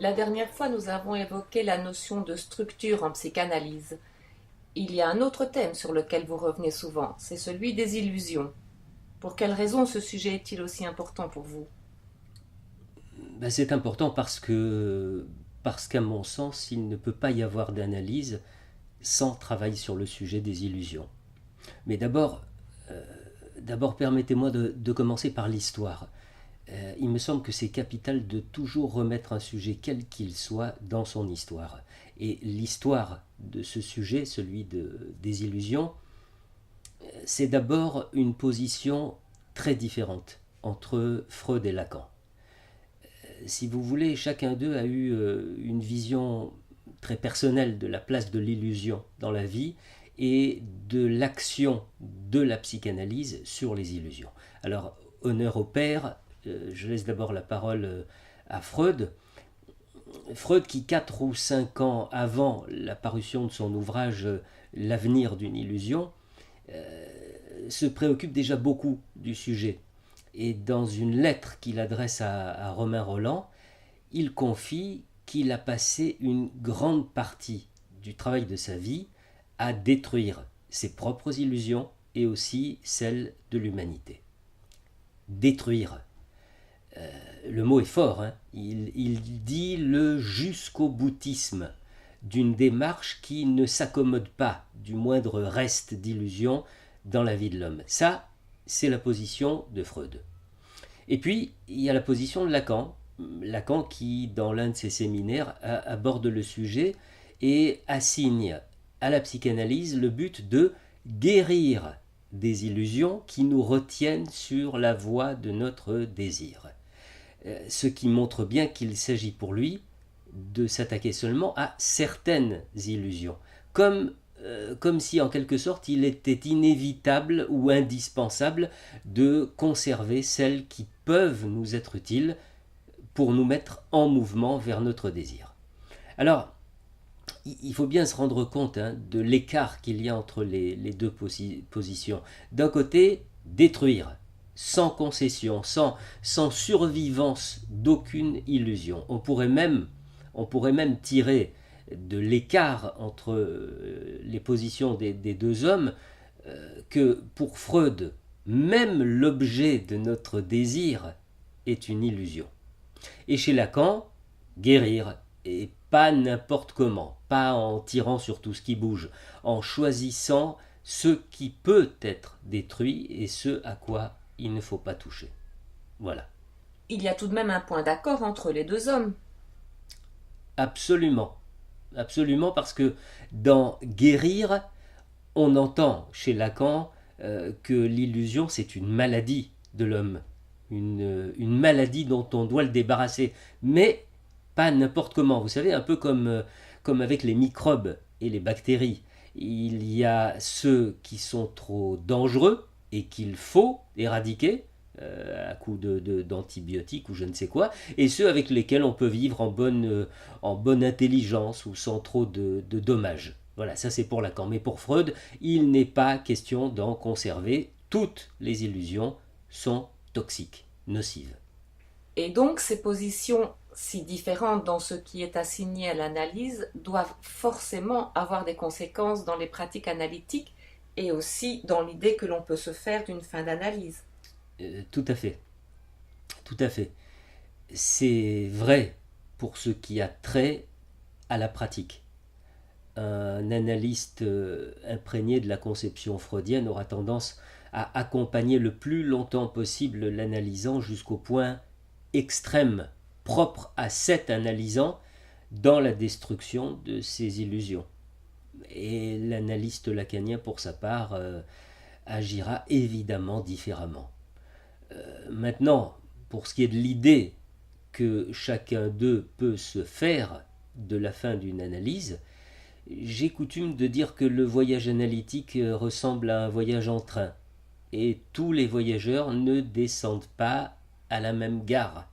La dernière fois, nous avons évoqué la notion de structure en psychanalyse. Il y a un autre thème sur lequel vous revenez souvent, c'est celui des illusions. Pour quelle raison ce sujet est-il aussi important pour vous? Ben, c'est important parce qu'à mon sens, il ne peut pas y avoir d'analyse sans travail sur le sujet des illusions. Mais d'abord permettez-moi de commencer par l'histoire. Il me semble que c'est capital de toujours remettre un sujet quel qu'il soit dans son histoire. Et l'histoire de ce sujet, des illusions, c'est d'abord une position très différente entre Freud et Lacan. Si vous voulez, chacun d'eux a eu une vision très personnelle de la place de l'illusion dans la vie et de l'action de la psychanalyse sur les illusions. Alors, honneur au père, je laisse d'abord la parole à Freud. Freud qui 4 ou 5 ans avant la parution de son ouvrage L'avenir d'une illusion, se préoccupe déjà beaucoup du sujet. Et dans une lettre qu'il adresse à Romain Rolland, il confie qu'il a passé une grande partie du travail de sa vie à détruire ses propres illusions et aussi celles de l'humanité. Détruire. Le mot est fort, hein. Il dit le jusqu'au boutisme d'une démarche qui ne s'accommode pas du moindre reste d'illusion dans la vie de l'homme. Ça, c'est la position de Freud. Et puis, il y a la position de Lacan. Lacan qui, dans l'un de ses séminaires, aborde le sujet et assigne à la psychanalyse le but de guérir des illusions qui nous retiennent sur la voie de notre désir. Ce qui montre bien qu'il s'agit pour lui de s'attaquer seulement à certaines illusions, comme si en quelque sorte il était inévitable ou indispensable de conserver celles qui peuvent nous être utiles pour nous mettre en mouvement vers notre désir. Alors, il faut bien se rendre compte de l'écart qu'il y a entre les deux positions. D'un côté, détruire, sans concession, sans survivance d'aucune illusion. On pourrait même tirer de l'écart entre les positions des deux hommes que pour Freud, même l'objet de notre désir est une illusion. Et chez Lacan, guérir, et pas n'importe comment, pas en tirant sur tout ce qui bouge, en choisissant ce qui peut être détruit et ce à quoi il ne faut pas toucher. Voilà. Il y a tout de même un point d'accord entre les deux hommes. Absolument. Absolument, parce que dans guérir, on entend chez Lacan que l'illusion, c'est une maladie de l'homme. Une maladie dont on doit le débarrasser. Mais pas n'importe comment. Vous savez, un peu comme avec les microbes et les bactéries. Il y a ceux qui sont trop dangereux et qu'il faut éradiquer à coup d'antibiotiques ou je ne sais quoi, et ceux avec lesquels on peut vivre en bonne intelligence ou sans trop de dommages. Voilà, ça c'est pour Lacan. Mais pour Freud, il n'est pas question d'en conserver. Toutes les illusions sont toxiques, nocives. Et donc ces positions si différentes dans ce qui est assigné à l'analyse doivent forcément avoir des conséquences dans les pratiques analytiques et aussi dans l'idée que l'on peut se faire d'une fin d'analyse. Tout à fait, tout à fait. C'est vrai pour ce qui a trait à la pratique. Un analyste imprégné de la conception freudienne aura tendance à accompagner le plus longtemps possible l'analysant jusqu'au point extrême propre à cet analysant dans la destruction de ses illusions. Et l'analyste lacanien, pour sa part, agira évidemment différemment. Maintenant, pour ce qui est de l'idée que chacun d'eux peut se faire de la fin d'une analyse, j'ai coutume de dire que le voyage analytique ressemble à un voyage en train, et tous les voyageurs ne descendent pas à la même gare.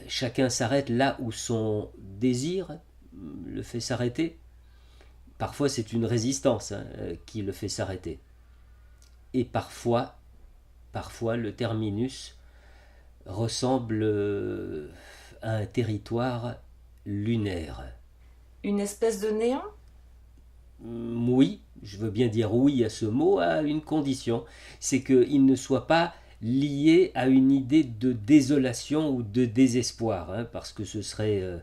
Chacun s'arrête là où son désir le fait s'arrêter. Parfois c'est une résistance qui le fait s'arrêter. Et parfois le terminus ressemble à un territoire lunaire. Une espèce de néant? Oui, je veux bien dire oui à ce mot, à une condition, c'est qu'il ne soit pas lié à une idée de désolation ou de désespoir, hein, parce que ce serait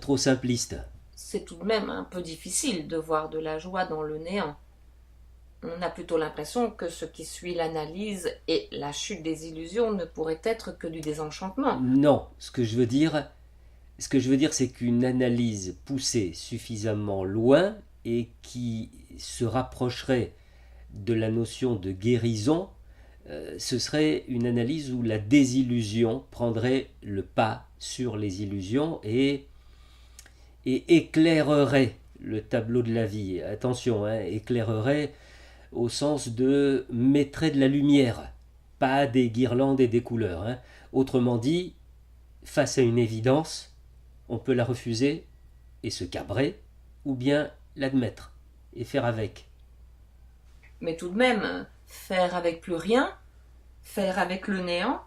trop simpliste. C'est tout de même un peu difficile de voir de la joie dans le néant. On a plutôt l'impression que ce qui suit l'analyse et la chute des illusions ne pourrait être que du désenchantement. Non, ce que je veux dire, c'est qu'une analyse poussée suffisamment loin et qui se rapprocherait de la notion de guérison, ce serait une analyse où la désillusion prendrait le pas sur les illusions et éclairerait le tableau de la vie. Attention, hein, éclairerait au sens de mettrait de la lumière, pas des guirlandes et des couleurs, hein. Autrement dit, face à une évidence, on peut la refuser et se cabrer, ou bien l'admettre et faire avec. Mais tout de même, faire avec plus rien, faire avec le néant,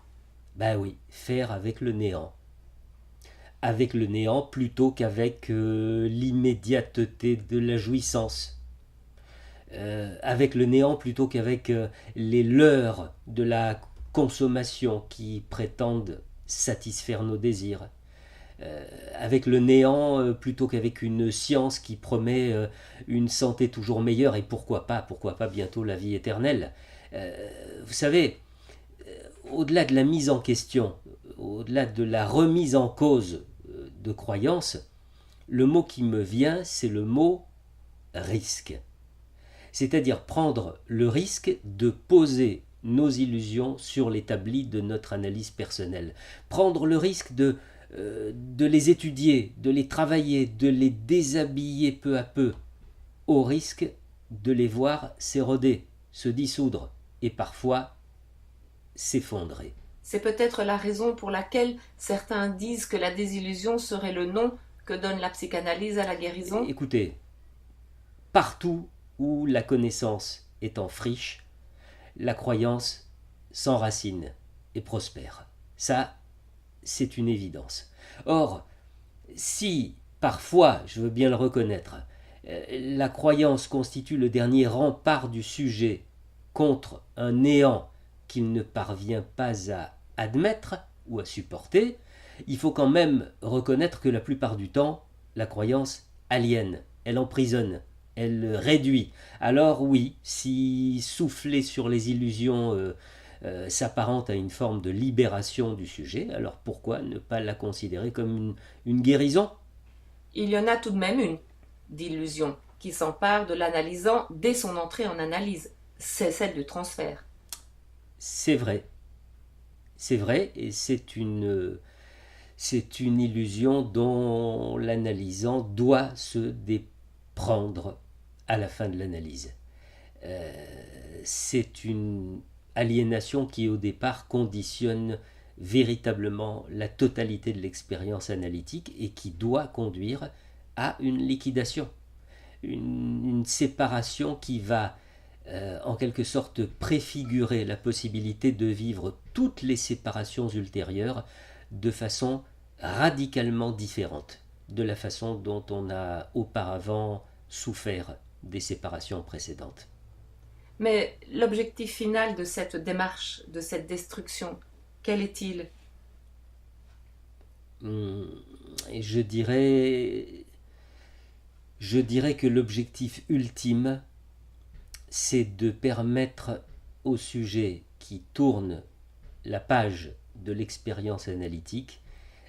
Ben oui, faire avec le néant. Avec le néant plutôt qu'avec l'immédiateté de la jouissance. Avec le néant plutôt qu'avec les leurres de la consommation qui prétendent satisfaire nos désirs. Avec le néant plutôt qu'avec une science qui promet une santé toujours meilleure et pourquoi pas bientôt la vie éternelle. Vous savez, au-delà de la mise en question, au-delà de la remise en cause de croyances, le mot qui me vient, c'est le mot risque. C'est-à-dire prendre le risque de poser nos illusions sur l'établi de notre analyse personnelle. Prendre le risque de les étudier, de les travailler, de les déshabiller peu à peu, au risque de les voir s'éroder, se dissoudre et parfois s'effondrer. c'est peut-être la raison pour laquelle certains disent que la désillusion serait le nom que donne la psychanalyse à la guérison. Écoutez, partout où la connaissance est en friche, la croyance s'enracine et prospère. Ça, c'est une évidence. Or, si, parfois, je veux bien le reconnaître, la croyance constitue le dernier rempart du sujet contre un néant qu'il ne parvient pas à admettre ou à supporter, il faut quand même reconnaître que la plupart du temps, la croyance aliène, elle emprisonne, elle réduit. Alors oui, si souffler sur les illusions s'apparente à une forme de libération du sujet, alors pourquoi ne pas la considérer comme une guérison? Il y en a tout de même une d'illusion qui s'empare de l'analysant dès son entrée en analyse. C'est celle du transfert. C'est vrai, et c'est une illusion dont l'analysant doit se déprendre à la fin de l'analyse. C'est une aliénation qui au départ conditionne véritablement la totalité de l'expérience analytique et qui doit conduire à une liquidation, une séparation qui va en quelque sorte préfigurer la possibilité de vivre toutes les séparations ultérieures de façon radicalement différente de la façon dont on a auparavant souffert des séparations précédentes. Mais l'objectif final de cette démarche, de cette destruction, quel est-il? Et je dirais que l'objectif ultime, c'est de permettre au sujet qui tourne la page de l'expérience analytique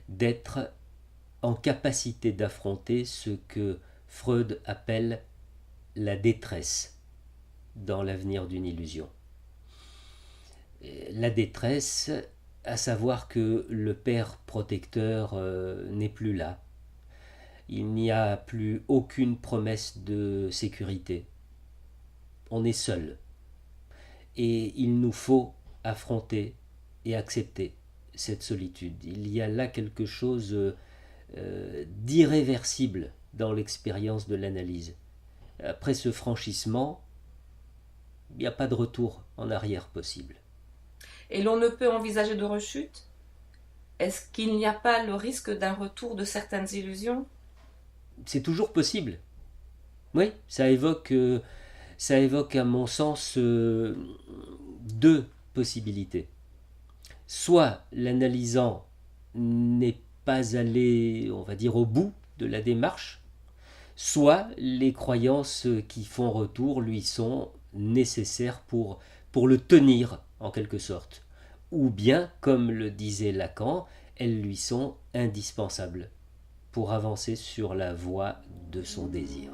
d'être en capacité d'affronter ce que Freud appelle la détresse dans l'avenir d'une illusion. La détresse, à savoir que le père protecteur n'est plus là. Il n'y a plus aucune promesse de sécurité. On est seul. Et il nous faut affronter et accepter cette solitude. Il y a là quelque chose d'irréversible dans l'expérience de l'analyse. Après ce franchissement, il n'y a pas de retour en arrière possible. Et l'on ne peut envisager de rechute? est-ce qu'il n'y a pas le risque d'un retour de certaines illusions? C'est toujours possible. Oui, ça évoque à mon sens deux possibilités. Soit l'analysant n'est pas allé, on va dire, au bout de la démarche, soit les croyances qui font retour lui sont nécessaires pour le tenir, en quelque sorte. Ou bien, comme le disait Lacan, elles lui sont indispensables pour avancer sur la voie de son désir.